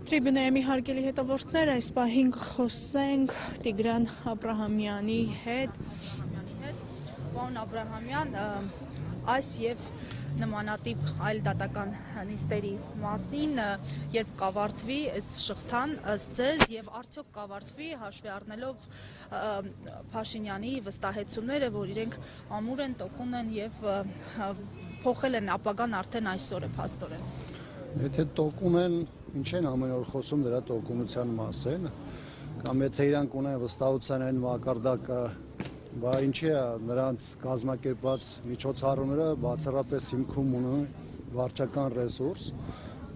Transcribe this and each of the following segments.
Տրիբունայում հարգելի հետևորդներ, այս պահին խոսենք Տիգրան Աբրահամյանի հետ։ Պարոն Աբրահամյան, այս եւ նմանատիպ այլ դատական նիստերի մասին, երբ կավարտվի այս շղթան ըստ ձեզ եւ արդյոք կավարտվի հաշվի առնելով Փաշինյանի վստահեցումները, որ իրենք ամուր են, տոկուն են եւ փոխել են ապագան արդեն այսօր է փաստորեն։ Եթե տոկուն են, ինչ են ամեն օր խոսում դրա տոկունության մասին, կամ եթե իրանք ունեն վստահության այն մակարդակը, բա ինչի է նրանց կազմակերպված միջոցառումները բացառապես հիմքում ունեն վարչական ռեսուրս,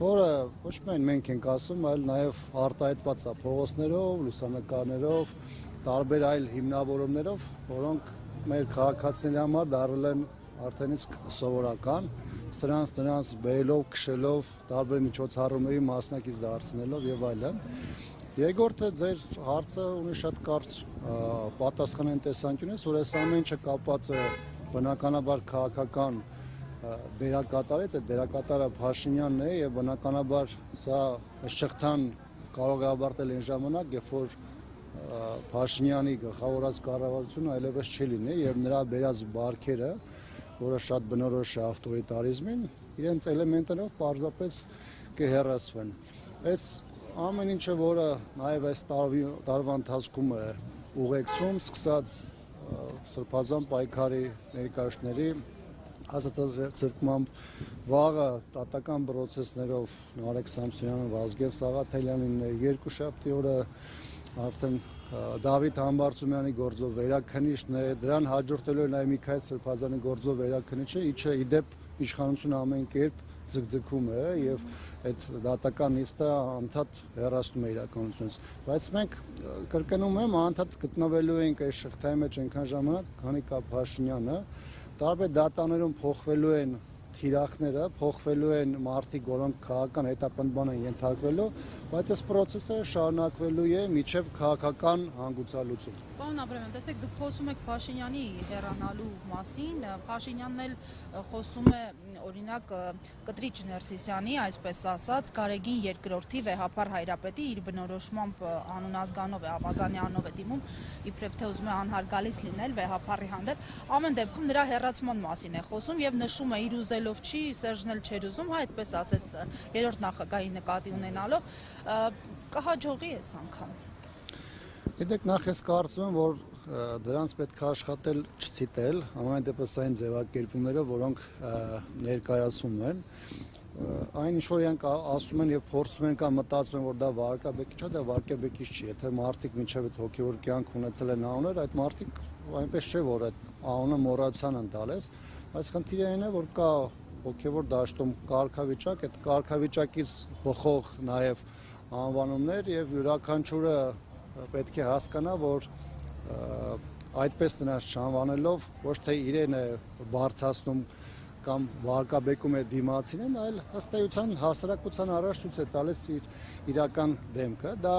որը ոչ միայն մենք ենք ասում, այլ նաև արտահայտված է փողոցներով, լուսանկարներով, տարբեր այլ հիմնավորումներով, որոնք մեր քաղաքացիների համար դառել են արդեն իսկ սովորական, սրանց նրանց բերելով, քշելով, տարբեր միջոցառումների մասնակից դարձնելով եւ այլն։ Երկրորդը ձեր հարցը ունի շատ կարճ պատասխանային տեսանկյունից, որ այս ամեն ինչը կապված է բնականաբար քաղաքական դերակատարից, այդ դերակատարը Փաշինյանն է եւ բնականաբար սա շղթան կարող է ավարտել այն ժամանակ, երբ որ Փաշինյանի գլխավորած կառավարությունը այլևս չի լինի եւ նրա բերած բարքերը, որը շատ բնորոշ է ավտորիտարիզմին, իրենց էլեմենտներով պարզապես կհեռացվեն։ Այս ամեն ինչը, որը նաև այս տարվա ընթացքում է ուղեկցում, սկսած սրբազան պայքարի ներկայացների ազատազրկմամբ, վաղը դատական պրոցեսներով Նարեկ Սամսոնյանը, Վազգեն Սաղաթելյանին, երկուշաբթի օրը արդեն Դավիթ Համբարձումյանի գործով վերաքննիչն է, դրան հաջորդելու է նաև Միքայել Սրբազանի գործով վերաքննիչը, ինչը ի դեպ իշխանությունը ամեն կերպ ձգձգում է եւ այդ դատական նիստը անդադ հեռացնում է իրականությունից։ Բայց մենք կրկնում եմ, անդադ գտնվելու ենք այս շղթայի մեջ այնքան ժամանակ, քանի կա Փաշինյանը, տարբեր դատաներում փոխվելու են թիրախները, փոխվելու են մարդիկ, որոնք քաղաքական հետապնդման են ենթարկվելու, բայց այս process-ը շարունակվելու է մինչև քաղաքական հանգուցալուծում։ Պարոն Աբրահամյան, տեսեք, դուք խոսում եք Փաշինյանի հեռանալու մասին, Փաշինյանն էլ խոսում է օրինակ Կտրիչ Ներսիսյանի, այսպես ասած, Գարեգին II-ի վեհափառ հայրապետի իր բնորոշմամբ անուն-ազգանով է, Ավազանյանով է դիմում, իբրև թե ուզում է անհարգալից լինել վեհափառի հանդեպ, ամեն դեպքում նրա հեռացման մասին է խոսում եւ նշում է իր ուզելով չի, Սերժն էլ չէր ուզում, հա այդպես ասեց երրորդ նախագահի նկատի ունենալով, կհաջողի այս անգամ։ Գիտեք, նախ ես կարծում եմ, որ դրանց պետք է աշխատել չցիտել, ամեն դեպս այն ձևակերպումները, որոնք ներկայացում են, այն ինչ որ իրանք ասում են եւ փորձում են կամ մտածում են, որ դա վարկաբեկիչ է, դա վարկաբեկիչ չի, եթե մարդիկ մինչեւ այդ հոգեվոր կյանք ունեցել են անուններ, այդ մարդիկ այնպես չէ, որ այդ անունը մոռացան են տալիս, բայց խնդիրը այն է, որ կա հոգեվոր դաշտում կարգավիճակ, այդ կարգավիճակից բխող նաեւ անվանումներ եւ յուրաքանչյուրը պետք է հասկանա, որ այդպես նրանց չանվանելով ոչ թե իրեն է բարձրացնում կամ վարկաբեկում է դիմացին, այլ ըստ էության հասարակության առաջ ցույց է տալիս իր իրական դեմքը։ Դա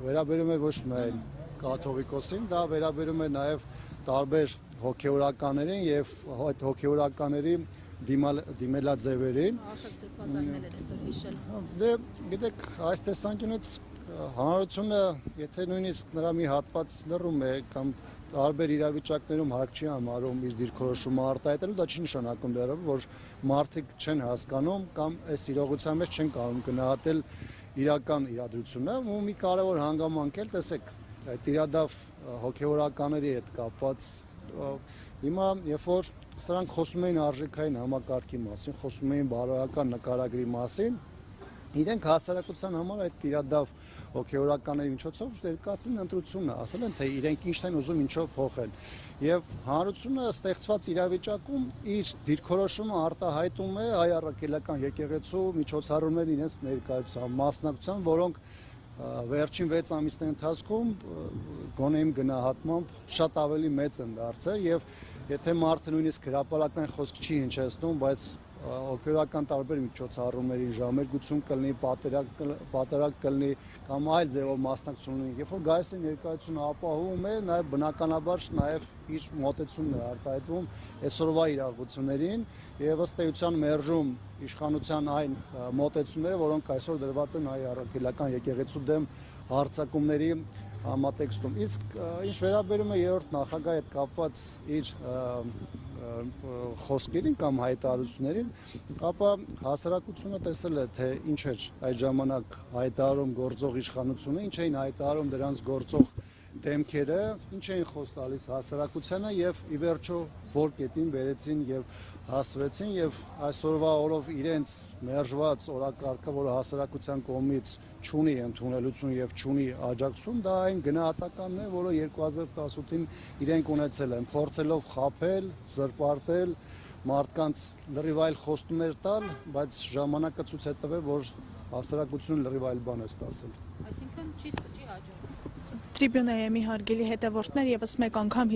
վերաբերում է ոչ միայն կաթողիկոսին, դա վերաբերում է նաև տարբեր հոգեորականներին եւ այդ հոգեորականների դիմելաձևերին։ Արդյոք սրբազաննել եք այսօր հիշել։ Դե գիտեք, այս տեսանկյունից հանրությունը, եթե նույնիսկ նրա մի հատված լռում է կամ տարբեր իրավիճակներում հարկ չի համարում իր դիրքորոշումը արտահայտելու, դա չի նշանակում դեռևս, որ մարդիկ չեն հասկանում կամ այս իրողության մեջ չեն կարող գնահատել իրական իրադրությունը, ու մի կարևոր հանգամանք էլ տեսեք, այդ իրադավ հոգեորականների հետ կապված հիմա երբ որ սրանք խոսում էին արժեքային համակարգի մասին, խոսում էին բարոյական նկարագրի մասին, իրենք հասարակության համար այդ իրադավ հոգեորականների միջոցով ներկայացրին ընտրությունը, ասել են, թե իրենք ինչն են ուզում ինչով փոխել։ Եվ հանրությունը ստեղծված իրավիճակում իր դիրքորոշումը արտահայտում է հայ առաքելական եկեղեցու միջոցառումների իրենց ներկայացության, մասնակցության, որոնք վերջին 6 ամիսների ընթացքում գոնե իմ գնահատմամբ շատ ավելի մեծ են դարձել եւ եթե մարդը նույնիսկ հրապարակային խոսք չի հնչեցնում, բայց օգերական տարբեր միջոցառումներին ժամերգություն կլինի, պատերակ կլինի կամ այլ ձևով մասնակցություն ունի։ Երբ որ գայս են երկարությունը ապահովում է, նաև բնականաբար նաև իր մոտեցումն է արտահայտվում այսօրվա իրողություններին եւ ըստ էության մերժում իշխանության այն մոտեցումները, որոնք այսօր դրված են հայ առաքելական եկեղեցու դեմ հարձակումների համատեքստում։ Իսկ ինչ վերաբերում է երրորդ նախագահի հետ կապված իր խոսքերին կամ հայտարարություններին, ապա հասարակությունը տեսել է, թե ինչ էր այդ ժամանակ հայտարարում գործող իշխանությունը, ինչ էին հայտարարում դրանց գործող դեմքերը, ինչ էին խոս տալիս հասարակությանը եւ ի վերջո որ կետին վերեցին եւ հասվեցին եւ այսօրվա օրով իրենց մերժված օրակարգը, որը հասարակության կողմից չունի ընդունելություն եւ չունի աջակցություն, դա այն գնահատականն է, որը 2018-ին իրենք ունեցել են, փորձելով խաբել, զրպարտել, մարդկանց լրիվ այլ խոստումներ տալ, բայց ժամանակը ցույց է տվել, որ հասարակությունը լրիվ այլ բան է ստացել։ Այսինքն չի հաջողվում։ Tribune-ի հարգելի հետևորդներ, եւս մեկ անգամ